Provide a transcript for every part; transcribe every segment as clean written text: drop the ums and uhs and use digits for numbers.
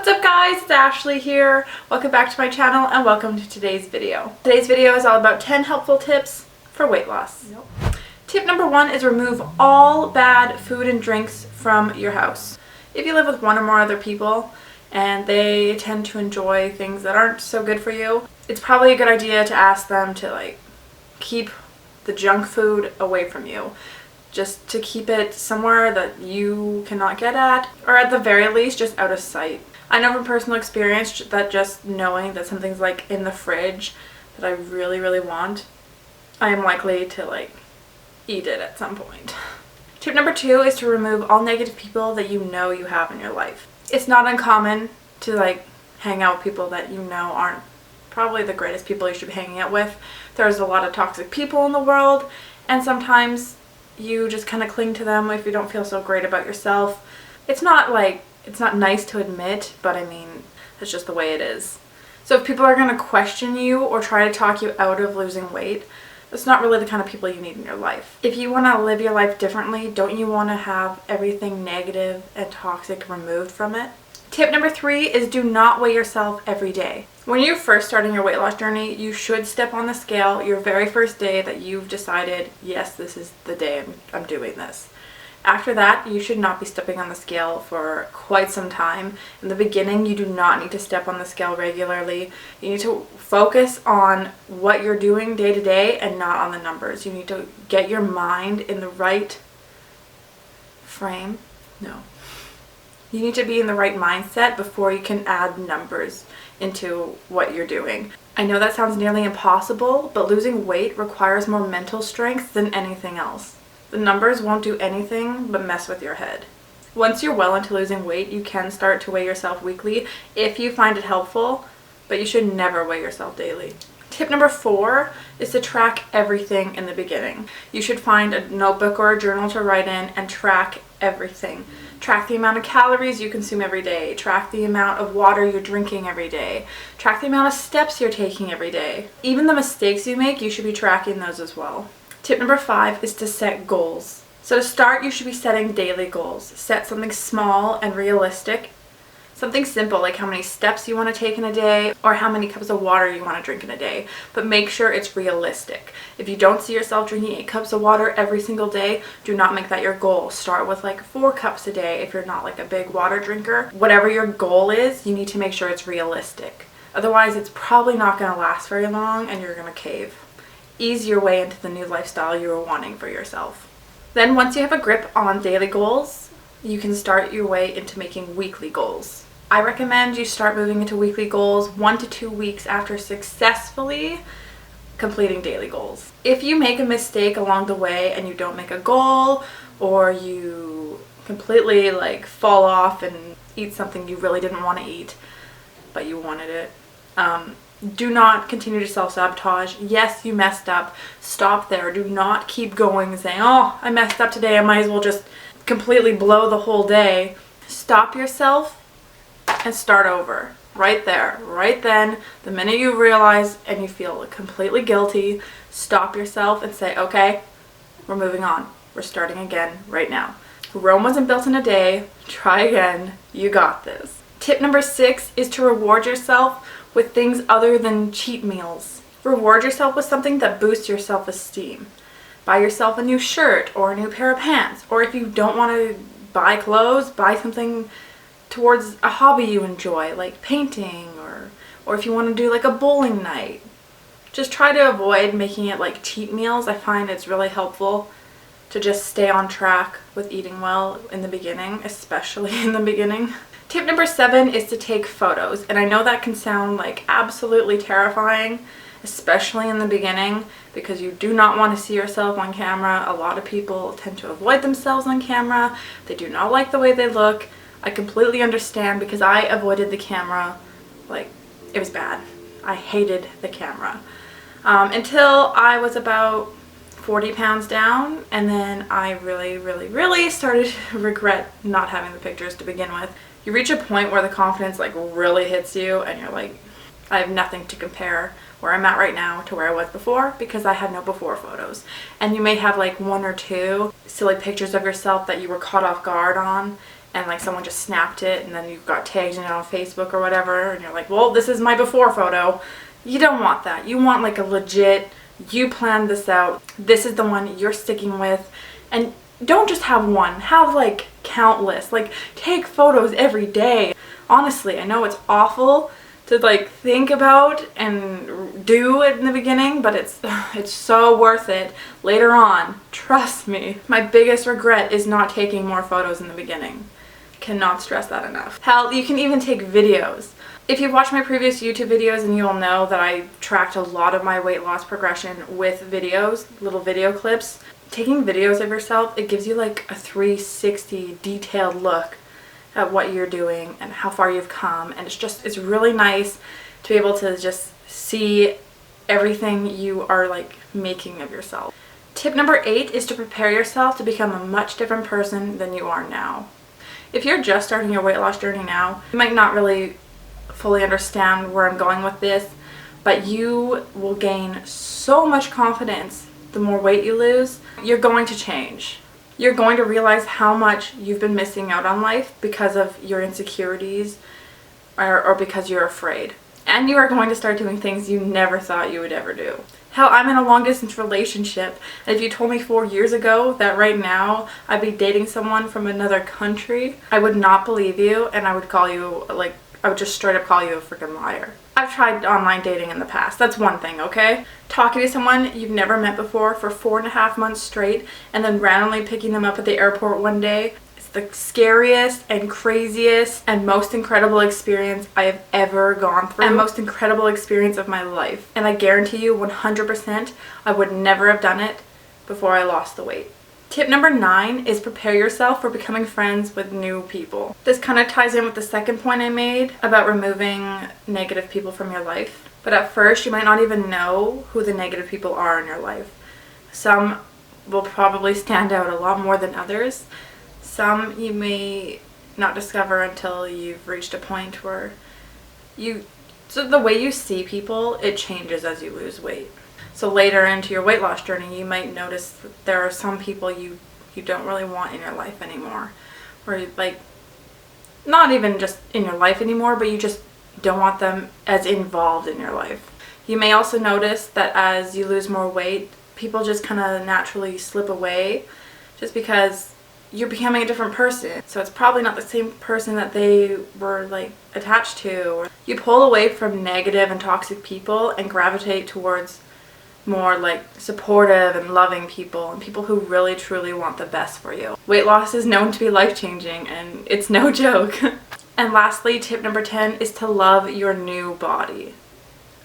What's up guys, it's Ashley here. Welcome back to my channel and welcome to today's video. Today's video is all about 10 helpful tips for weight loss. Tip number 1 is remove all bad food and drinks from your house. If you live with one or more other people and they tend to enjoy things that aren't so good for you, it's probably a good idea to ask them to keep the junk food away from you. Just to keep it somewhere that you cannot get at, or at the very least just out of sight. I know from personal experience that just knowing that something's in the fridge that I really want, I am likely to eat it at some point. Tip number 2 is to remove all negative people that you know you have in your life. It's not uncommon to hang out with people that you know aren't probably the greatest people you should be hanging out with. There's a lot of toxic people in the world, and sometimes you just kind of cling to them if you don't feel so great about yourself. It's not nice to admit, but I mean, that's just the way it is. So if people are going to question you or try to talk you out of losing weight, that's not really the kind of people you need in your life. If you want to live your life differently, don't you want to have everything negative and toxic removed from it? Tip number 3 is do not weigh yourself every day. When you're first starting your weight loss journey, you should step on the scale your very first day that you've decided, yes, this is the day I'm doing this. After that, you should not be stepping on the scale for quite some time. In the beginning, you do not need to step on the scale regularly. You need to focus on what you're doing day to day and not on the numbers. You need to get your mind in the right frame. You need to be in the right mindset before you can add numbers into what you're doing. I know that sounds nearly impossible, but losing weight requires more mental strength than anything else. The numbers won't do anything but mess with your head. Once you're well into losing weight, you can start to weigh yourself weekly if you find it helpful, but you should never weigh yourself daily. Tip number 4 is to track everything in the beginning. You should find a notebook or a journal to write in and track everything. Track the amount of calories you consume every day. Track the amount of water you're drinking every day. Track the amount of steps you're taking every day. Even the mistakes you make, you should be tracking those as well. Tip number 5 is to set goals. So to start, you should be setting daily goals. Set something small and realistic. Something simple like how many steps you want to take in a day or how many cups of water you want to drink in a day. But make sure it's realistic. If you don't see yourself drinking 8 cups of water every single day, do not make that your goal. Start with 4 cups a day if you're not a big water drinker. Whatever your goal is, you need to make sure it's realistic. Otherwise, it's probably not going to last very long and you're going to cave. Ease your way into the new lifestyle you are wanting for yourself. Then once you have a grip on daily goals, you can start your way into making weekly goals. I recommend you start moving into weekly goals 1 to 2 weeks after successfully completing daily goals. If you make a mistake along the way and you don't make a goal, or you completely fall off and eat something you really didn't want to eat, but you wanted it, do not continue to self-sabotage. Yes, you messed up. Stop there. Do not keep going and saying, oh, I messed up today. I might as well just completely blow the whole day. Stop yourself and start over. Right there. Right then. The minute you realize and you feel completely guilty, stop yourself and say, okay, we're moving on. We're starting again right now. Rome wasn't built in a day. Try again. You got this. Tip number 6 is to reward yourself with things other than cheat meals. Reward yourself with something that boosts your self-esteem. Buy yourself a new shirt or a new pair of pants. Or if you don't want to buy clothes, buy something towards a hobby you enjoy, like painting, or if you want to do a bowling night. Just try to avoid making it cheat meals. I find it's really helpful to just stay on track with eating well in the beginning, especially in the beginning. Tip number 7 is to take photos, and I know that can sound absolutely terrifying, especially in the beginning, because you do not want to see yourself on camera. A lot of people tend to avoid themselves on camera. They do not like the way they look. I completely understand because I avoided the camera. It was bad. I hated the camera. Until I was about 40 pounds down, and then I really started to regret not having the pictures to begin with. You reach a point where the confidence really hits you and you're I have nothing to compare where I'm at right now to where I was before because I had no before photos. And you may have 1 or 2 silly pictures of yourself that you were caught off guard on, and like someone just snapped it and then you got tagged in it on Facebook or whatever, and you're like, well, this is my before photo. You don't want that. You want like a legit, you planned this out, this is the one you're sticking with. And don't just have one, have like countless. Like, take photos every day. Honestly, I know it's awful to like think about and do it in the beginning, but it's so worth it later on. Trust me. My biggest regret is not taking more photos in the beginning. Cannot stress that enough. Hell, you can even take videos. If you've watched my previous YouTube videos, and you'll know that I tracked a lot of my weight loss progression with videos, little video clips. Taking videos of yourself, it gives you like a 360 detailed look at what you're doing and how far you've come, and it's really nice to be able to just see everything you are like making of yourself. Tip number 8 is to prepare yourself to become a much different person than you are now. If you're just starting your weight loss journey now, you might not really fully understand where I'm going with this, but you will gain so much confidence the more weight you lose. You're going to change. You're going to realize how much you've been missing out on life because of your insecurities or because you're afraid. And you are going to start doing things you never thought you would ever do. Hell, I'm in a long distance relationship, and if you told me 4 years ago that right now I'd be dating someone from another country, I would not believe you, and I would call you like, I would just straight up call you a freaking liar. I've tried online dating in the past. That's one thing, okay? Talking to someone you've never met before for 4.5 months straight and then randomly picking them up at the airport one day. It's the scariest and craziest and most incredible experience I have ever gone through. And most incredible experience of my life. And I guarantee you 100% I would never have done it before I lost the weight. Tip number 9 is prepare yourself for becoming friends with new people. This kind of ties in with the second point I made about removing negative people from your life. But at first, you might not even know who the negative people are in your life. Some will probably stand out a lot more than others. Some you may not discover until you've reached a point where so the way you see people, it changes as you lose weight. So later into your weight loss journey, you might notice that there are some people you don't really want in your life anymore. Or like, not even just in your life anymore, but you just don't want them as involved in your life. You may also notice that as you lose more weight, people just kind of naturally slip away just because you're becoming a different person. So it's probably not the same person that they were like attached to. You pull away from negative and toxic people and gravitate towards more like supportive and loving people and people who really truly want the best for you. Weight loss is known to be life-changing, and it's no joke. And lastly, tip number 10 is to love your new body.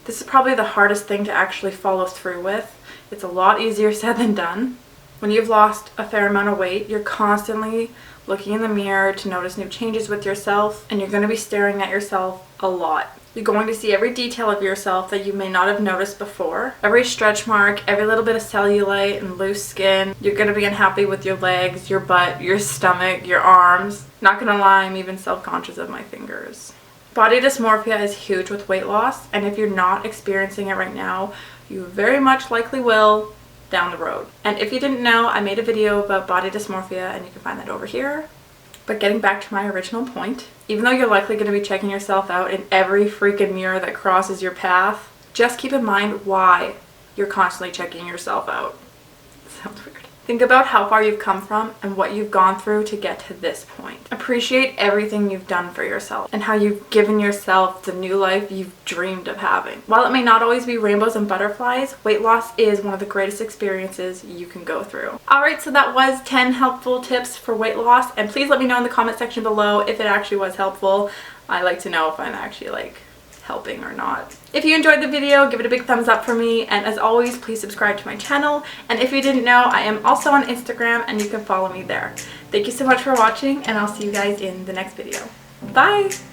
This is probably the hardest thing to actually follow through with. It's a lot easier said than done. When you've lost a fair amount of weight, you're constantly looking in the mirror to notice new changes with yourself, and you're going to be staring at yourself a lot. You're going to see every detail of yourself that you may not have noticed before. Every stretch mark, every little bit of cellulite and loose skin. You're going to be unhappy with your legs, your butt, your stomach, your arms. Not gonna lie, I'm even self-conscious of my fingers. Body dysmorphia is huge with weight loss, and if you're not experiencing it right now, you very much likely will down the road. And if you didn't know, I made a video about body dysmorphia, and you can find that over here. But getting back to my original point, even though you're likely going to be checking yourself out in every freaking mirror that crosses your path, just keep in mind why you're constantly checking yourself out. Sounds weird. Think about how far you've come from and what you've gone through to get to this point. Appreciate everything you've done for yourself and how you've given yourself the new life you've dreamed of having. While it may not always be rainbows and butterflies, weight loss is one of the greatest experiences you can go through. Alright, so that was 10 helpful tips for weight loss, and please let me know in the comment section below if it actually was helpful. I like to know if I'm actually helping or not. If you enjoyed the video, give it a big thumbs up for me, and as always, please subscribe to my channel. And if you didn't know, I am also on Instagram and you can follow me there. Thank you so much for watching, and I'll see you guys in the next video. Bye!